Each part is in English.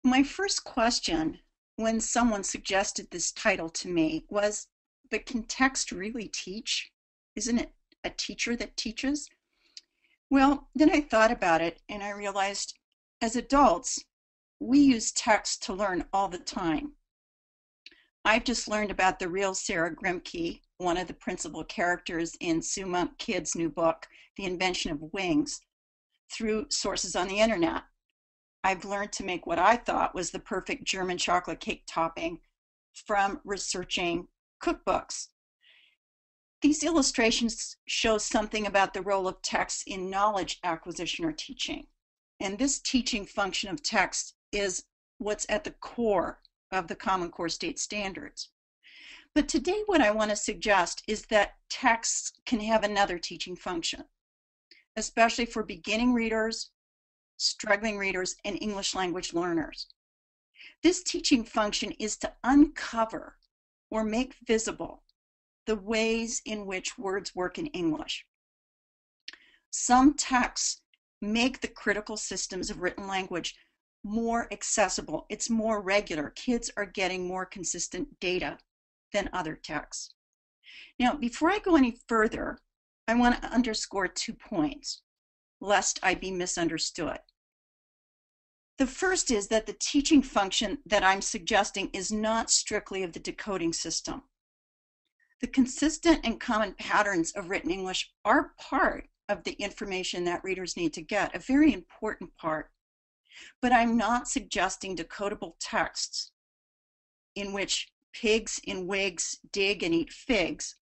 My first question when someone suggested this title to me was, but can text really teach? Isn't it a teacher that teaches? Well, then I thought about it and I realized as adults, we use text to learn all the time. I've just learned about the real Sarah Grimke, one of the principal characters in Sue Monk Kidd's new book, The Invention of Wings, through sources on the internet. I've learned to make what I thought was the perfect German chocolate cake topping from researching cookbooks. These illustrations show something about the role of text in knowledge acquisition or teaching. And this teaching function of text is what's at the core of the Common Core State Standards. But today what I want to suggest is that text can have another teaching function, especially for beginning readers, struggling readers, and English language learners. This teaching function is to uncover or make visible the ways in which words work in English. Some texts make the critical systems of written language more accessible. It's more regular. Kids are getting more consistent data than other texts. Now, before I go any further, I want to underscore 2 points, lest I be misunderstood. The first is that the teaching function that I'm suggesting is not strictly of the decoding system. The consistent and common patterns of written English are part of the information that readers need to get, a very important part. But I'm not suggesting decodable texts in which pigs in wigs dig and eat figs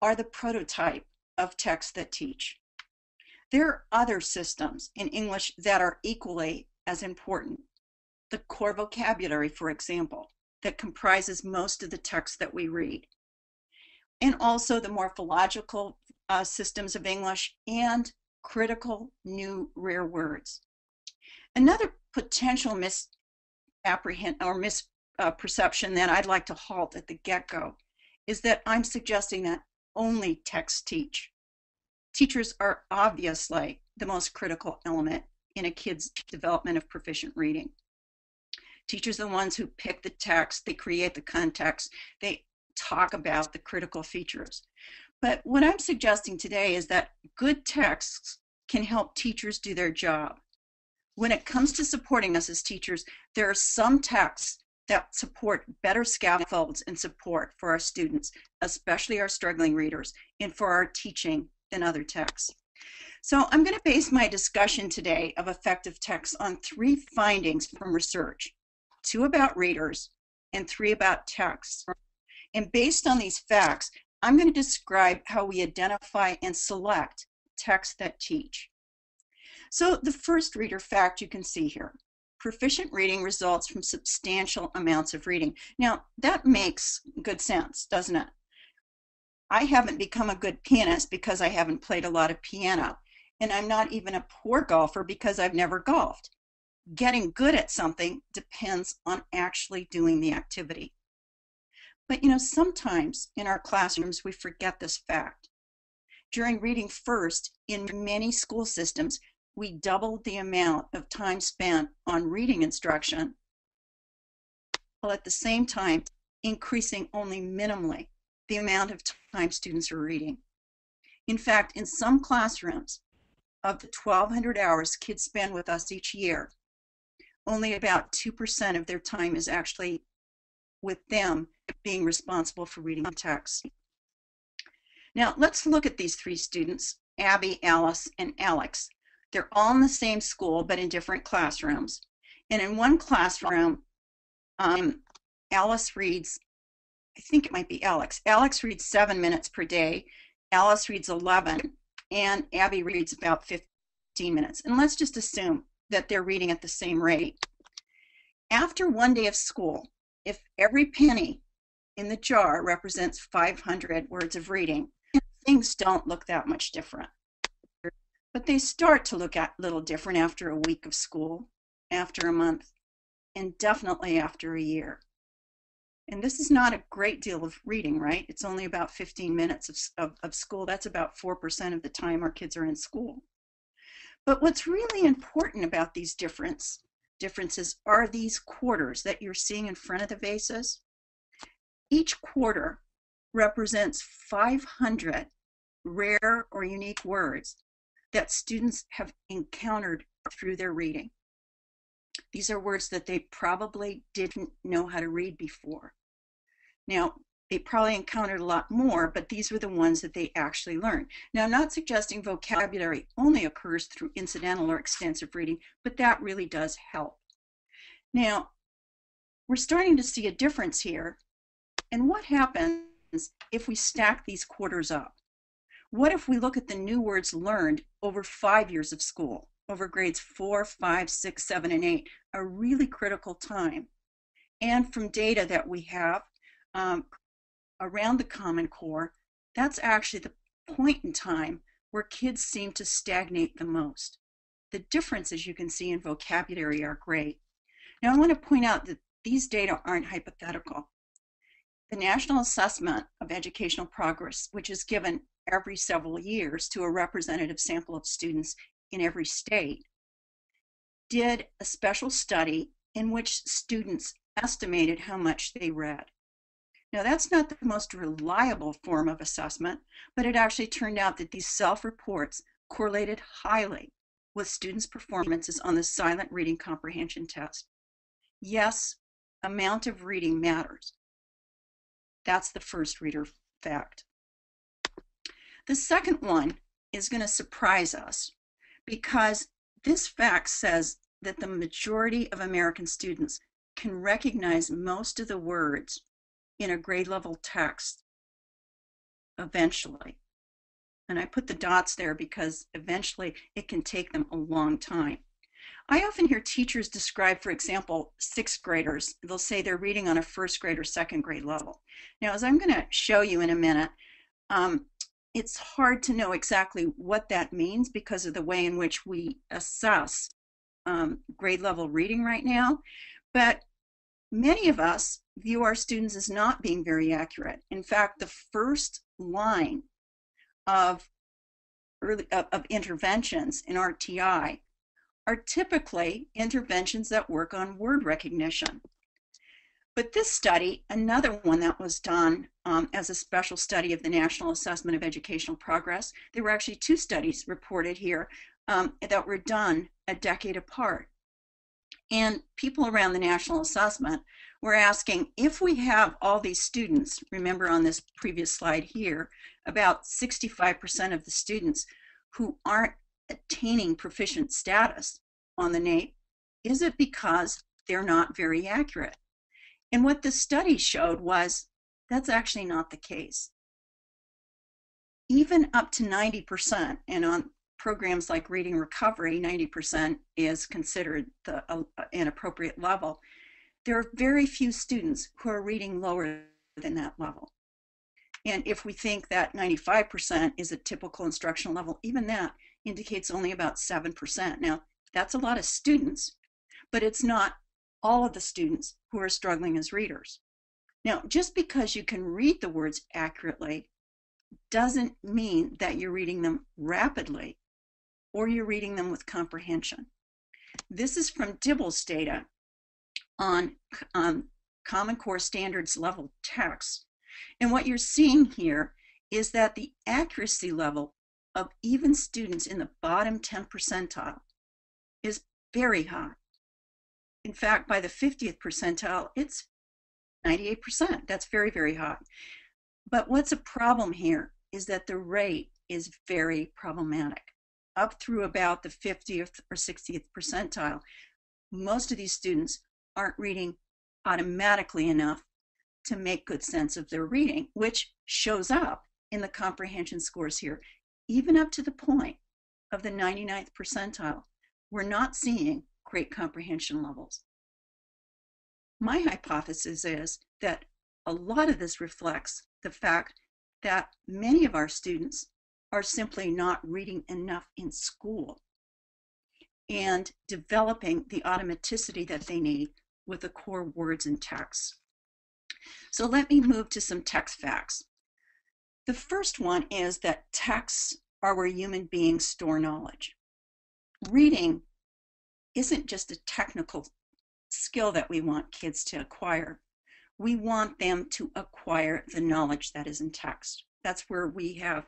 are the prototype of texts that teach. There are other systems in English that are equally as important. The core vocabulary, for example, that comprises most of the text that we read. And also the morphological systems of English and critical new rare words. Another potential misperception that I'd like to halt at the get-go is that I'm suggesting that only texts teach. Teachers are obviously the most critical element in a kid's development of proficient reading. Teachers are the ones who pick the text, they create the context, they talk about the critical features. But what I'm suggesting today is that good texts can help teachers do their job. When it comes to supporting us as teachers, there are some texts that support better scaffolds and support for our students, especially our struggling readers, and for our teaching than other texts. So I'm going to base my discussion today of effective texts on 3 findings from research, 2 about readers and 3 about texts. And based on these facts, I'm going to describe how we identify and select texts that teach. So the first reader fact you can see here, proficient reading results from substantial amounts of reading. Now that makes good sense, doesn't it? I haven't become a good pianist because I haven't played a lot of piano, and I'm not even a poor golfer because I've never golfed. Getting good at something depends on actually doing the activity. But sometimes in our classrooms we forget this fact. During Reading First, in many school systems, we doubled the amount of time spent on reading instruction, while at the same time increasing only minimally the amount of time students are reading. In fact, in some classrooms, of the 1,200 hours kids spend with us each year, only about 2% of their time is actually with them being responsible for reading text. Now let's look at these 3 students, Abby, Alice, and Alex. They're all in the same school but in different classrooms. And in one classroom, Alice reads, I think it might be Alex. Alex reads 7 minutes per day, Alice reads 11, and Abby reads about 15 minutes. And let's just assume that they're reading at the same rate. After 1 day of school, if every penny in the jar represents 500 words of reading, things don't look that much different. But they start to look a little different after a week of school, after a month, and definitely after a year. And this is not a great deal of reading, right? It's only about 15 minutes of school. That's about 4% of the time our kids are in school. But what's really important about these differences differences are these quarters that you're seeing in front of the vases. Each quarter represents 500 rare or unique words that students have encountered through their reading. These are words that they probably didn't know how to read before. Now, they probably encountered a lot more, but these were the ones that they actually learned. Now, I'm not suggesting vocabulary only occurs through incidental or extensive reading, but that really does help. Now, we're starting to see a difference here. And what happens if we stack these quarters up? What if we look at the new words learned over 5 years of school, over grades 4, 5, 6, 7, and 8, a really critical time? And from data that we have around the Common Core, that's actually the point in time where kids seem to stagnate the most. The differences you can see in vocabulary are great. Now, I want to point out that these data aren't hypothetical. The National Assessment of Educational Progress, which is given every several years to a representative sample of students in every state, did a special study in which students estimated how much they read. Now, that's not the most reliable form of assessment, but it actually turned out that these self-reports correlated highly with students' performances on the silent reading comprehension test. Yes, amount of reading matters. That's the first reader fact. The second one is going to surprise us because this fact says that the majority of American students can recognize most of the words in a grade level text eventually. And I put the dots there because eventually it can take them a long time. I often hear teachers describe, for example, sixth graders. They'll say they're reading on a first grade or second grade level. Now, as I'm going to show you in a minute, it's hard to know exactly what that means because of the way in which we assess grade level reading right now. But many of us view our students as not being very accurate. In fact, the first line of interventions in RTI are typically interventions that work on word recognition. But this study, another one that was done as a special study of the National Assessment of Educational Progress, there were actually two studies reported here that were done a decade apart. And people around the National Assessment were asking, if we have all these students, remember on this previous slide here, about 65% of the students who aren't attaining proficient status on the NAEP, is it because they're not very accurate? And what the study showed was that's actually not the case. Even up to 90%, and on programs like Reading Recovery, 90% is considered an appropriate level. There are very few students who are reading lower than that level. And if we think that 95% is a typical instructional level, even that indicates only about 7%. Now, that's a lot of students, but it's not all of the students who are struggling as readers. Now, just because you can read the words accurately doesn't mean that you're reading them rapidly or you're reading them with comprehension. This is from Dibble's data on Common Core Standards level text. And what you're seeing here is that the accuracy level of even students in the bottom 10 percentile is very high. In fact, by the 50th percentile, it's 98%. That's very, very high. But what's a problem here is that the rate is very problematic. Up through about the 50th or 60th percentile, most of these students aren't reading automatically enough to make good sense of their reading, which shows up in the comprehension scores here. Even up to the point of the 99th percentile, we're not seeing great comprehension levels. My hypothesis is that a lot of this reflects the fact that many of our students are simply not reading enough in school and developing the automaticity that they need with the core words and texts. So let me move to some text facts. The first one is that texts are where human beings store knowledge. Reading isn't just a technical skill that we want kids to acquire. We want them to acquire the knowledge that is in text. That's where we have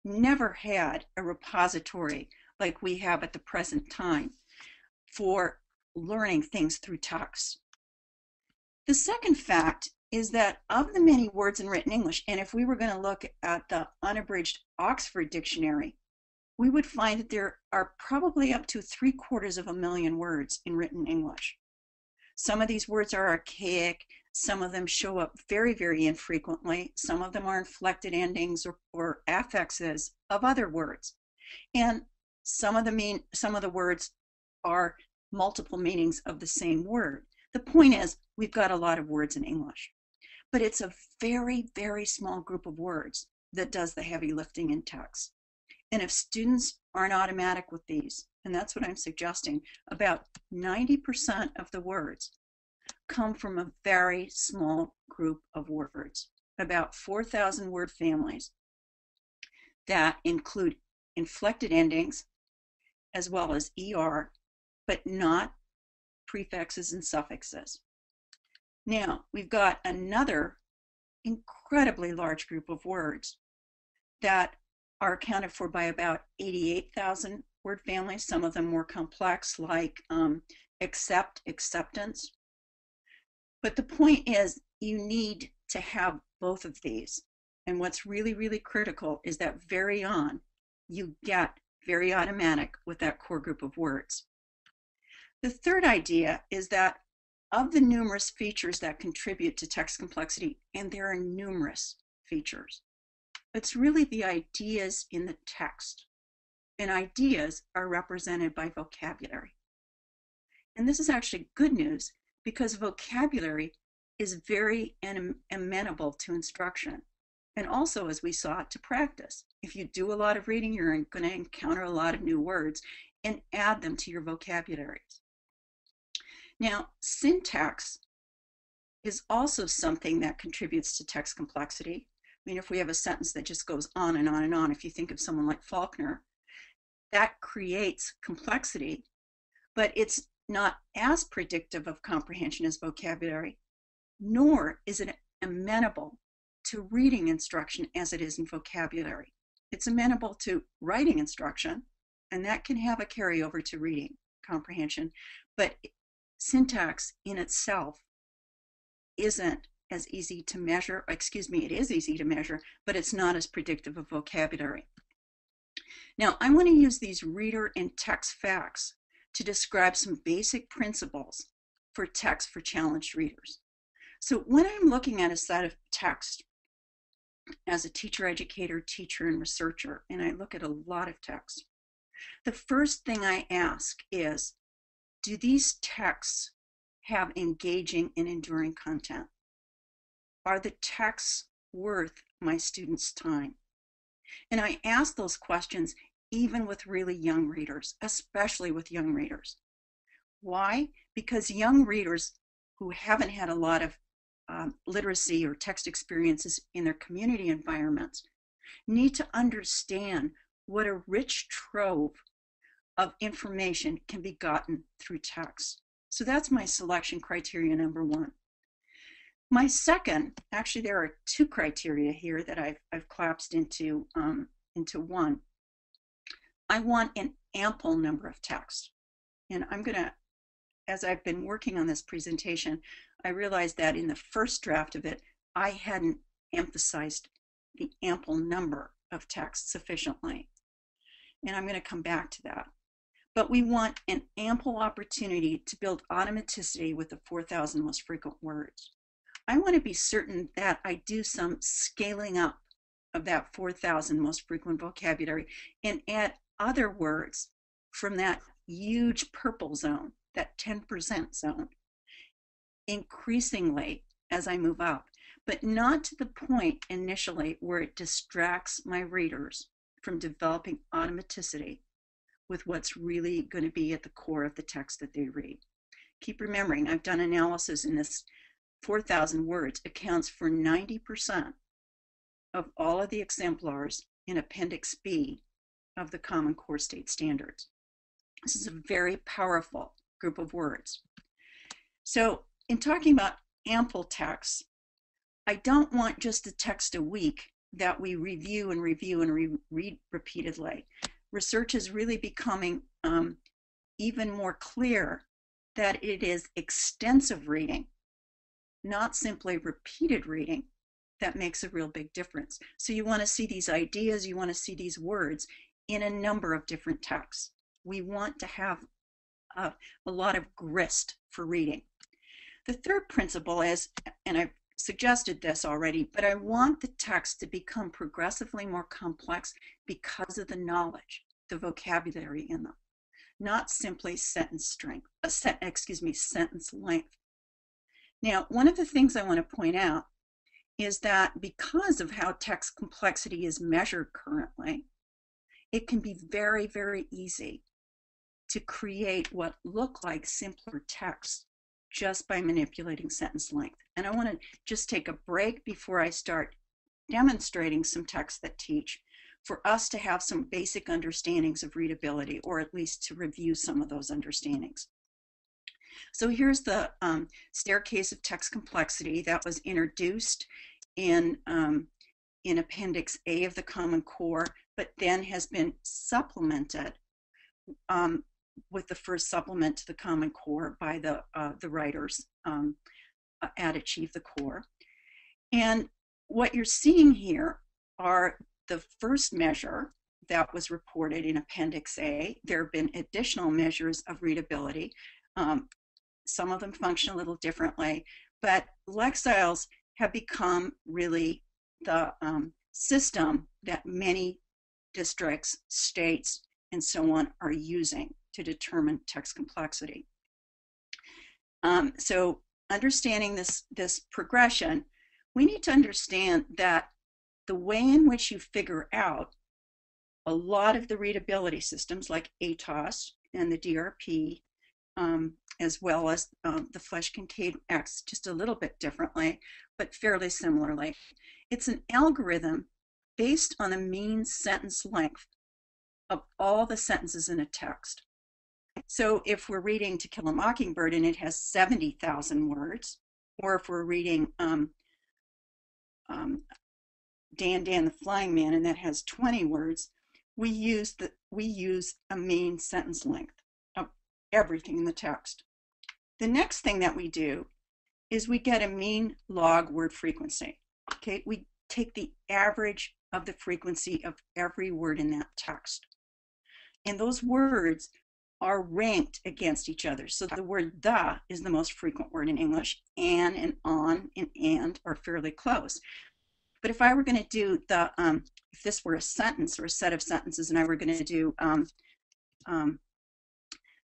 never had a repository like we have at the present time for learning things through text. The second fact is that of the many words in written English, and if we were going to look at the unabridged Oxford Dictionary, we would find that there are probably up to 750,000 words in written English. Some of these words are archaic. Some of them show up very, very infrequently. Some of them are inflected endings or affixes of other words. And some of the words are multiple meanings of the same word. The point is, we've got a lot of words in English, but it's a very, very small group of words that does the heavy lifting in text. And if students aren't automatic with these, and that's what I'm suggesting, about 90% of the words come from a very small group of words, about 4,000 word families that include inflected endings as well as ER, but not prefixes and suffixes. Now, we've got another incredibly large group of words that are accounted for by about 88,000 word families, some of them more complex, like accept, acceptance. But the point is, you need to have both of these. And what's really, really critical is that very on, you get very automatic with that core group of words. The third idea is that of the numerous features that contribute to text complexity, and there are numerous features, it's really the ideas in the text. And ideas are represented by vocabulary. And this is actually good news because vocabulary is very amenable to instruction. And also, as we saw, to practice. If you do a lot of reading, you're going to encounter a lot of new words and add them to your vocabularies. Now, syntax is also something that contributes to text complexity. I mean, if we have a sentence that just goes on and on and on, if you think of someone like Faulkner, that creates complexity, but it's not as predictive of comprehension as vocabulary, nor is it amenable to reading instruction as it is in vocabulary. It's amenable to writing instruction, and that can have a carryover to reading comprehension, but syntax in itself isn't as easy to measure. Excuse me, it is easy to measure, but it's not as predictive of vocabulary. Now, I'm going to use these reader and text facts to describe some basic principles for text for challenged readers. So when I'm looking at a set of text as a teacher, educator, teacher, and researcher, and I look at a lot of text, the first thing I ask is, do these texts have engaging and enduring content? Are the texts worth my students' time? And I ask those questions even with really young readers, especially with young readers. Why? Because young readers who haven't had a lot of literacy or text experiences in their community environments need to understand what a rich trove of information can be gotten through text. So that's my selection criteria number one. My second, actually there are two criteria here that I've collapsed into one. I want an ample number of text. And I'm going to, as I've been working on this presentation, I realized that in the first draft of it, I hadn't emphasized the ample number of text sufficiently. And I'm going to come back to that. But we want an ample opportunity to build automaticity with the 4,000 most frequent words. I want to be certain that I do some scaling up of that 4,000 most frequent vocabulary and add other words from that huge purple zone, that 10% zone, increasingly as I move up, but not to the point initially where it distracts my readers from developing automaticity with what's really going to be at the core of the text that they read. Keep remembering, I've done analysis in this 4,000 words accounts for 90% of all of the exemplars in Appendix B of the Common Core State Standards. This is a very powerful group of words. So in talking about ample text, I don't want just a text a week that we review and review and read repeatedly. Research is really becoming even more clear that it is extensive reading, not simply repeated reading, that makes a real big difference. So you want to see these ideas, you want to see these words in a number of different texts. We want to have a lot of grist for reading. The third principle is, and I've suggested this already, but I want the text to become progressively more complex because of the knowledge, the vocabulary in them, not simply sentence strength, sentence length. Now, one of the things I want to point out is that because of how text complexity is measured currently, it can be very, very easy to create what look like simpler text just by manipulating sentence length. And I want to just take a break before I start demonstrating some texts that teach, for us to have some basic understandings of readability, or at least to review some of those understandings. So here's the staircase of text complexity that was introduced in Appendix A of the Common Core, but then has been supplemented with the first supplement to the Common Core by the writers at Achieve the Core. And what you're seeing here are the first measure that was reported in Appendix A. There have been additional measures of readability. Some of them function a little differently, but Lexiles have become really the system that many districts, states, and so on are using to determine text complexity. So understanding this progression, we need to understand that the way in which you figure out a lot of the readability systems like ATOS and the DRP, as well as the Flesch-Kincaid X, just a little bit differently, but fairly similarly. It's an algorithm based on a mean sentence length of all the sentences in a text. So if we're reading To Kill a Mockingbird and it has 70,000 words, or if we're reading Dan the Flying Man and that has 20 words, we use a mean sentence length of everything in the text. The next thing that we do is we get a mean log word frequency. Okay, we take the average of the frequency of every word in that text. And those words are ranked against each other. So the word the is the most frequent word in English, and on and are fairly close. But if I were going to do the, if this were a sentence or a set of sentences and I were going to do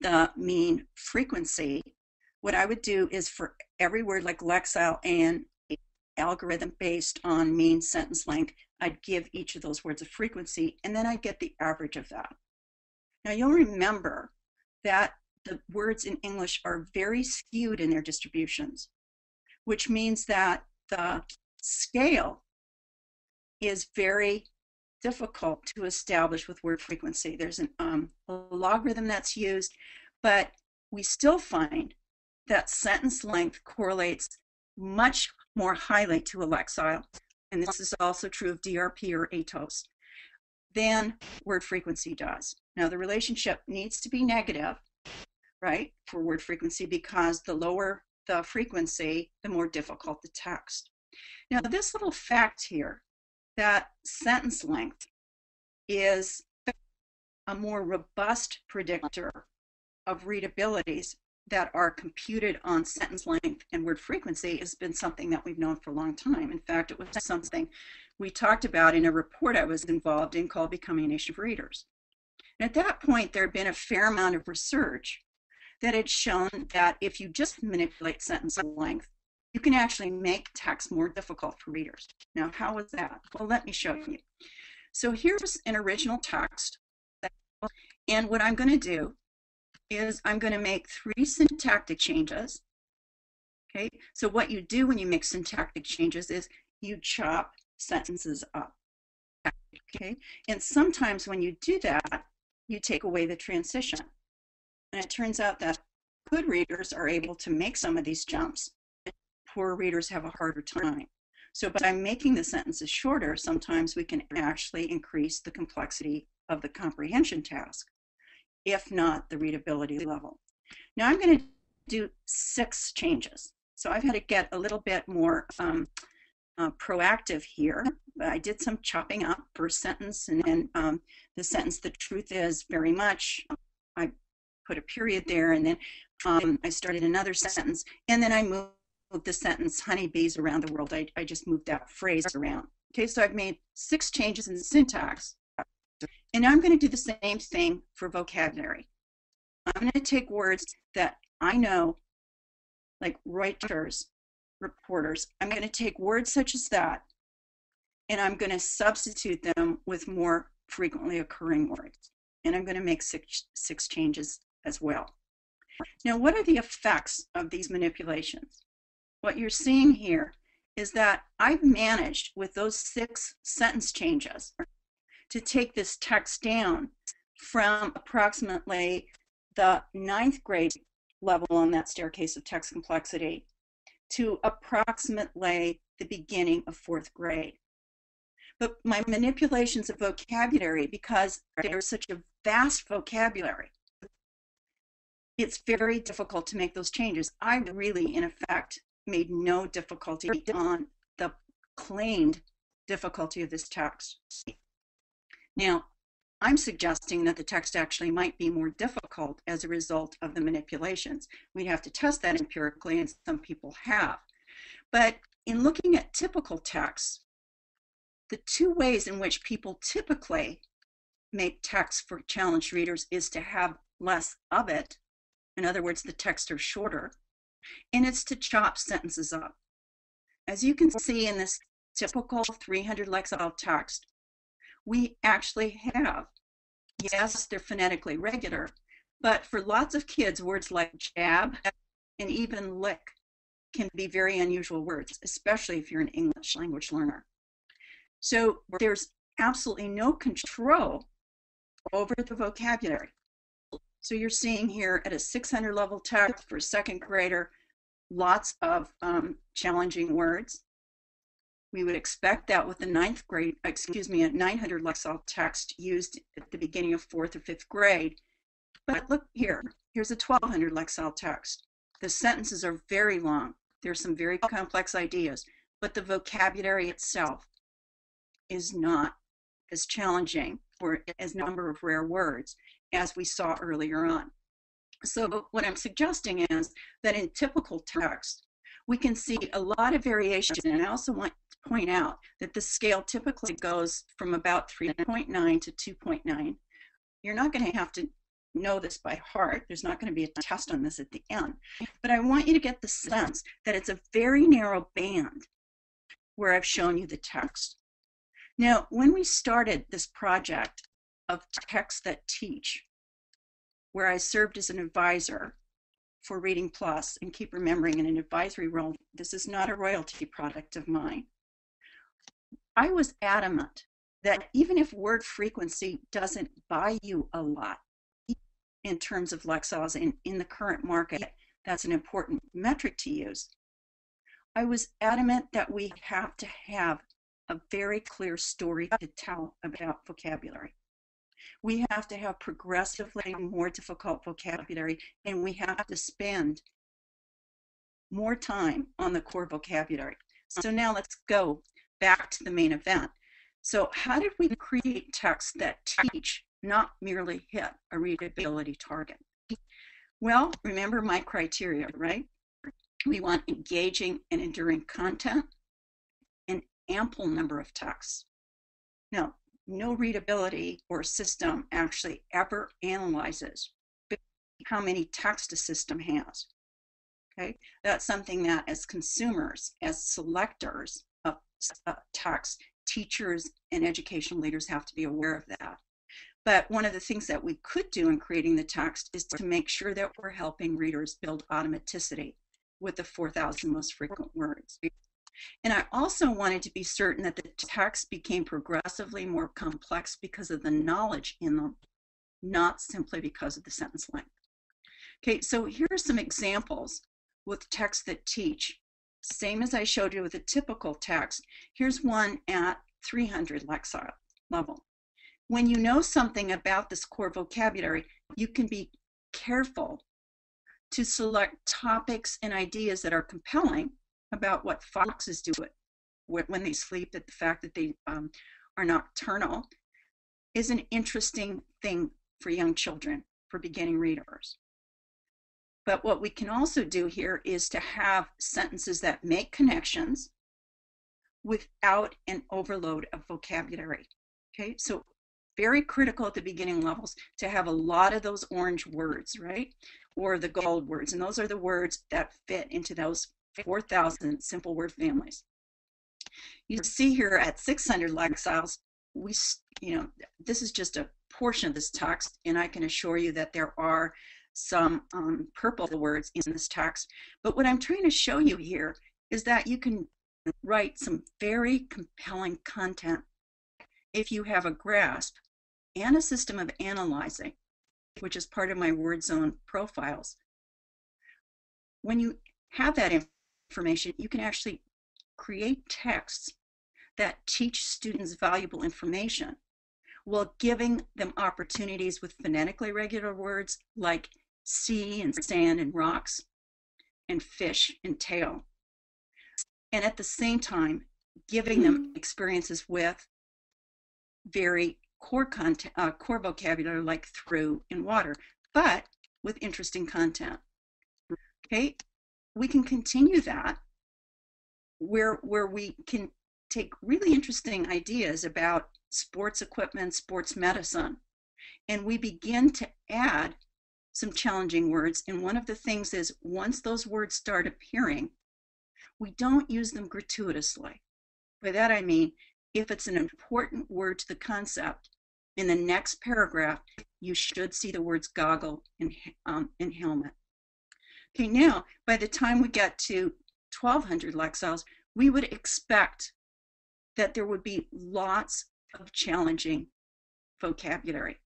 the mean frequency, what I would do is for every word like Lexile and algorithm based on mean sentence length, I'd give each of those words a frequency, and then I'd get the average of that. Now you'll remember that the words in English are very skewed in their distributions, which means that the scale is very difficult to establish with word frequency. There's a logarithm that's used, but we still find that sentence length correlates much more highly to a Lexile, and this is also true of DRP or ATOS, than word frequency does. Now the relationship needs to be negative, right, for word frequency, because the lower the frequency, the more difficult the text. Now this little fact here, that sentence length is a more robust predictor of readabilities that are computed on sentence length and word frequency, has been something that we've known for a long time. In fact, it was something we talked about in a report I was involved in called Becoming a Nation of Readers. And at that point, there had been a fair amount of research that had shown that if you just manipulate sentence length, you can actually make text more difficult for readers. Now, how was that? Well, let me show you. So here's an original text, and what I'm going to do is I'm going to make 3 syntactic changes. Okay, so what you do when you make syntactic changes is you chop sentences up. Okay, and sometimes when you do that, you take away the transition. And it turns out that good readers are able to make some of these jumps. Poor readers have a harder time. So by making the sentences shorter, sometimes we can actually increase the complexity of the comprehension task, if not the readability level. Now I'm going to do 6 changes. So I've had to get a little bit more proactive here. I did some chopping up first sentence, and then the sentence, the truth is very much, I put a period there, and then I started another sentence, and then I moved the sentence honeybees around the world. I just moved that phrase around. Okay, so I've made 6 changes in syntax, and now I'm going to do the same thing for vocabulary. I'm going to take words that I know, like writers, reporters. I'm going to take words such as that, and I'm going to substitute them with more frequently occurring words. And I'm going to make six changes as well. Now, what are the effects of these manipulations? What you're seeing here is that I've managed with those 6 sentence changes to take this text down from approximately the 9th grade level on that staircase of text complexity to approximately the beginning of 4th grade. But my manipulations of vocabulary, because there's such a vast vocabulary, it's very difficult to make those changes. I really, in effect, made no difficulty on the claimed difficulty of this text. Now, I'm suggesting that the text actually might be more difficult as a result of the manipulations. We'd have to test that empirically, and some people have. But in looking at typical texts, the 2 ways in which people typically make text for challenged readers is to have less of it. In other words, the texts are shorter, and it's to chop sentences up. As you can see in this typical 300 Lexile text, we actually have, yes, they're phonetically regular, but for lots of kids, words like jab and even lick can be very unusual words, especially if you're an English language learner. So there's absolutely no control over the vocabulary. So you're seeing here at a 600 level text for a 2nd grader, lots of challenging words. We would expect that with the 9th grade, a 900 Lexile text used at the beginning of 4th or 5th grade. But look here, here's a 1200 Lexile text. The sentences are very long. There's some very complex ideas, but the vocabulary itself is not as challenging or as number of rare words as we saw earlier on. So what I'm suggesting is that in typical text, we can see a lot of variation. And I also want to point out that the scale typically goes from about 3.9 to 2.9. You're not going to have to know this by heart. There's not going to be a test on this at the end. But I want you to get the sense that it's a very narrow band where I've shown you the text. Now, when we started this project of Texts That Teach, where I served as an advisor for Reading Plus, and keep remembering in an advisory role, this is not a royalty product of mine. I was adamant that even if word frequency doesn't buy you a lot in terms of Lexiles in the current market, that's an important metric to use. I was adamant that we have to have a very clear story to tell about vocabulary. We have to have progressively more difficult vocabulary, and we have to spend more time on the core vocabulary. So now let's go back to the main event. So how did we create texts that teach, not merely hit a readability target? Well, remember my criteria, right? We want engaging and enduring content, an ample number of texts. Now, no readability or system actually ever analyzes how many texts a system has. Okay, that's something that as consumers, as selectors of text, teachers and educational leaders have to be aware of that. But one of the things that we could do in creating the text is to make sure that we're helping readers build automaticity with the 4,000 most frequent words. And I also wanted to be certain that the text became progressively more complex because of the knowledge in them, not simply because of the sentence length. Okay, so here are some examples with texts that teach. Same as I showed you with a typical text. Here's one at 300 Lexile level. When you know something about this core vocabulary, you can be careful to select topics and ideas that are compelling about what foxes do it when they sleep, that the fact that they are nocturnal is an interesting thing for young children, for beginning readers. But what we can also do here is to have sentences that make connections without an overload of vocabulary. Okay, so very critical at the beginning levels to have a lot of those orange words, right? Or the gold words. And those are the words that fit into those 4,000 simple word families. You see here at 600 Lexiles, this is just a portion of this text, and I can assure you that there are some purple words in this text. But what I'm trying to show you here is that you can write some very compelling content if you have a grasp and a system of analyzing, which is part of my word zone profiles. When you have that information, you can actually create texts that teach students valuable information while giving them opportunities with phonetically regular words like sea and sand and rocks and fish and tail. And at the same time, giving them experiences with very core content, core vocabulary like through and water, but with interesting content. Okay, we can continue that where we can take really interesting ideas about sports equipment, sports medicine, and we begin to add some challenging words. And one of the things is, once those words start appearing, we don't use them gratuitously. By that I mean, if it's an important word to the concept, in the next paragraph, you should see the words goggle and helmet. Okay, now, by the time we get to 1200 Lexiles, we would expect that there would be lots of challenging vocabulary.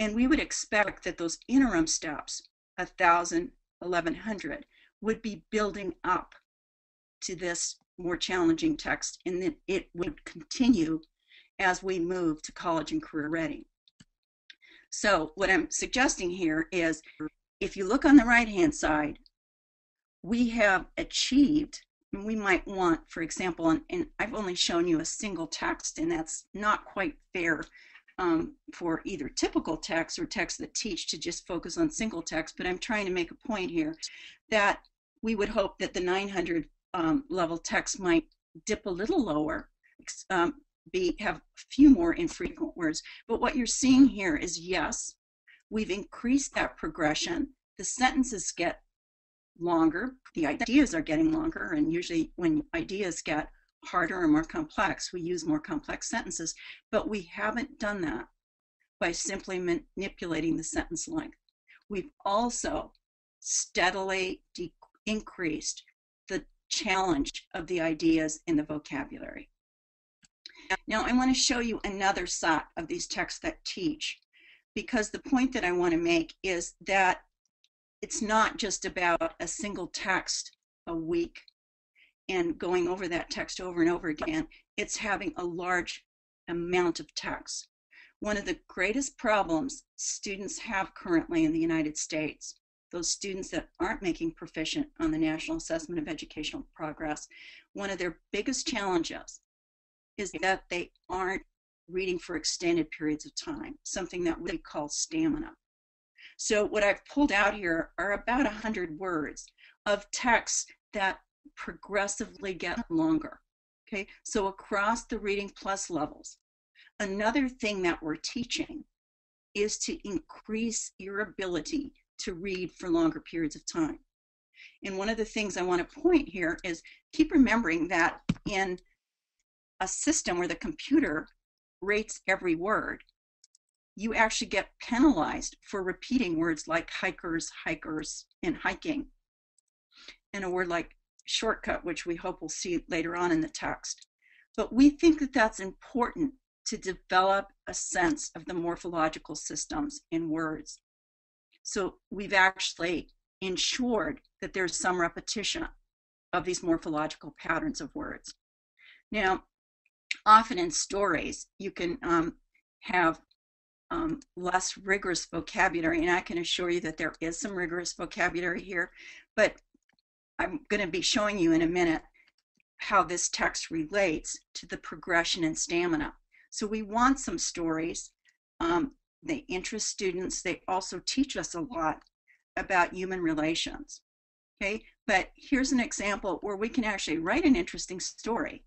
And we would expect that those interim steps, 1000, 1100, would be building up to this more challenging text, and then it would continue as we move to college and career ready. So what I'm suggesting here is, if you look on the right-hand side, we have achieved, and we might want, for example, and I've only shown you a single text, and that's not quite fair for either typical text or text that teach to just focus on single text, but I'm trying to make a point here that we would hope that the 900 level text might dip a little lower, have a few more infrequent words. But what you're seeing here is, yes, we've increased that progression. The sentences get longer, the ideas are getting longer, and usually when ideas get harder or more complex, we use more complex sentences, but we haven't done that by simply manipulating the sentence length. We've also steadily increased the challenge of the ideas in the vocabulary. Now I want to show you another set of these texts that teach, because the point that I want to make is that it's not just about a single text a week and going over that text over and over again. It's having a large amount of text. One of the greatest problems students have currently in the United States, those students that aren't making proficient on the National Assessment of Educational Progress, one of their biggest challenges is that they aren't reading for extended periods of time, something that we call stamina. So what I've pulled out here are about 100 words of texts that progressively get longer. Okay, so across the Reading Plus levels, another thing that we're teaching is to increase your ability to read for longer periods of time. And one of the things I want to point here is, keep remembering that in a system where the computer rates every word, you actually get penalized for repeating words like hikers, hikers, and hiking, and a word like shortcut, which we hope we'll see later on in the text. But we think that that's important to develop a sense of the morphological systems in words. So we've actually ensured that there's some repetition of these morphological patterns of words. Now, often in stories, you can have less rigorous vocabulary, and I can assure you that there is some rigorous vocabulary here, but I'm going to be showing you in a minute how this text relates to the progression in stamina. So we want some stories. They interest students. They also teach us a lot about human relations. Okay, but here's an example where we can actually write an interesting story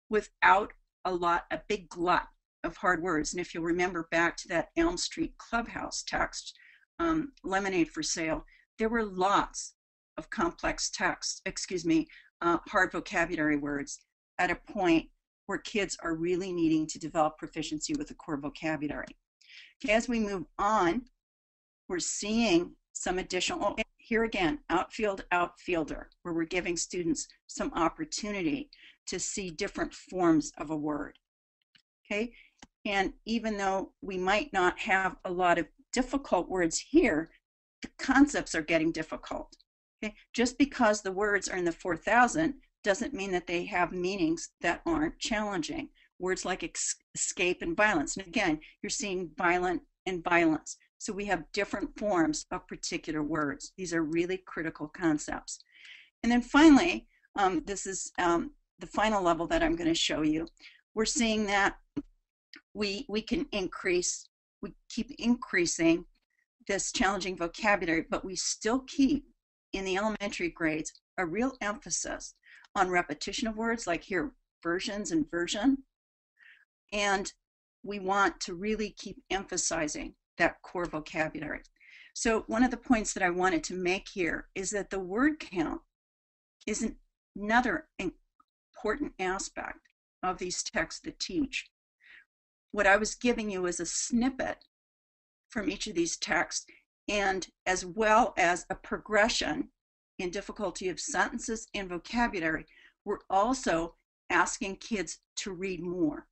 without a big glut of hard words. And if you'll remember back to that Elm Street Clubhouse text, Lemonade for Sale, there were lots of complex texts, hard vocabulary words at a point where kids are really needing to develop proficiency with the core vocabulary. Okay, as we move on, we're seeing some additional, here again, outfield, outfielder, where we're giving students some opportunity to see different forms of a word. Okay, and even though we might not have a lot of difficult words here, the concepts are getting difficult. Okay, just because the words are in the 4,000 doesn't mean that they have meanings that aren't challenging. Words like escape and violence. And again, you're seeing violent and violence. So we have different forms of particular words. These are really critical concepts. And then finally, this is the final level that I'm going to show you. We're seeing that we keep increasing this challenging vocabulary, but we still keep in the elementary grades a real emphasis on repetition of words, like here, versions and version. And we want to really keep emphasizing that core vocabulary. So one of the points that I wanted to make here is that the word count is another important aspect of these texts that teach. What I was giving you is a snippet from each of these texts, and as well as a progression in difficulty of sentences and vocabulary. We're also asking kids to read more.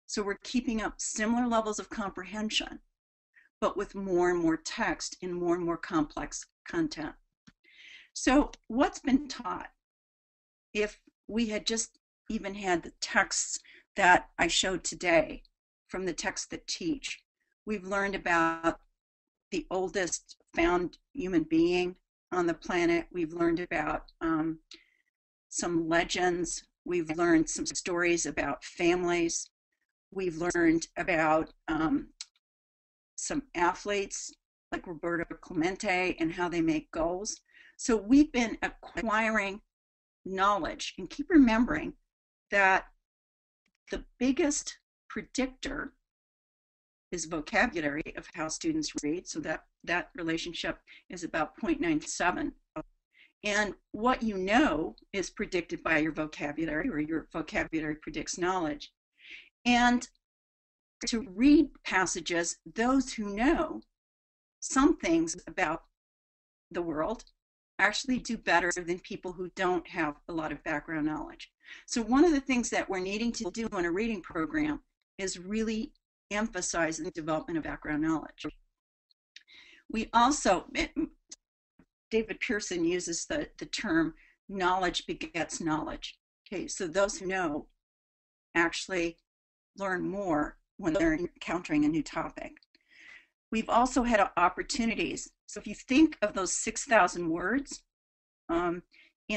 So we're keeping up similar levels of comprehension, but with more and more text and more complex content. So what's been taught? If we had just even had the texts that I showed today from the texts that teach, we've learned about the oldest found human being on the planet. We've learned about some legends. We've learned some stories about families. We've learned about some athletes like Roberto Clemente and how they make goals. So we've been acquiring knowledge, and keep remembering that the biggest predictor is vocabulary of how students read. So that relationship is about 0.97. And what you know is predicted by your vocabulary, or your vocabulary predicts knowledge. And to read passages, those who know some things about the world actually do better than people who don't have a lot of background knowledge. So one of the things that we're needing to do in a reading program is really emphasize the development of background knowledge. We also, David Pearson uses the term knowledge begets knowledge. Okay, so those who know actually learn more when they're encountering a new topic. We've also had opportunities. So if you think of those 6,000 words in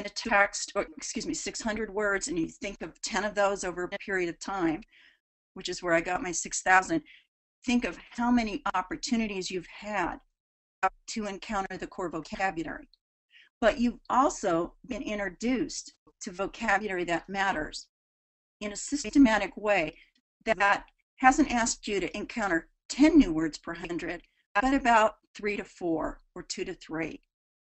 a text, or 600 words, and you think of 10 of those over a period of time, which is where I got my 6,000, think of how many opportunities you've had to encounter the core vocabulary. But you've also been introduced to vocabulary that matters in a systematic way that hasn't asked you to encounter 10 new words per 100, but about 3 to 4 or 2 to 3.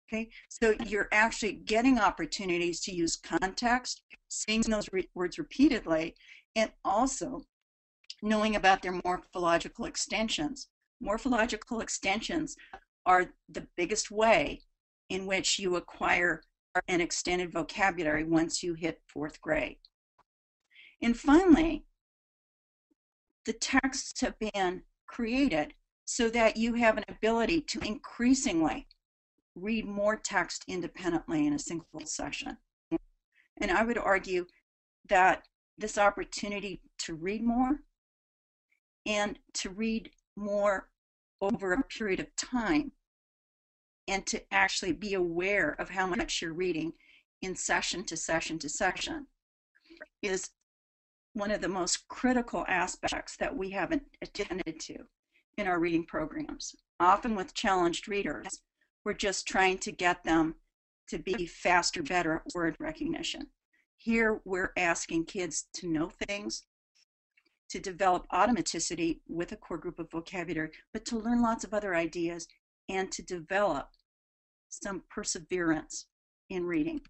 Okay, so you're actually getting opportunities to use context, seeing those words repeatedly, and also knowing about their morphological extensions. Morphological extensions are the biggest way in which you acquire an extended vocabulary once you hit 4th grade. And finally, the texts have been created so that you have an ability to increasingly read more text independently in a single session. And I would argue that this opportunity to read more and to read more over a period of time and to actually be aware of how much you're reading in session to session to session is one of the most critical aspects that we haven't attended to in our reading programs. Often with challenged readers, we're just trying to get them to be faster, better at word recognition. Here, we're asking kids to know things, to develop automaticity with a core group of vocabulary, but to learn lots of other ideas and to develop some perseverance in reading.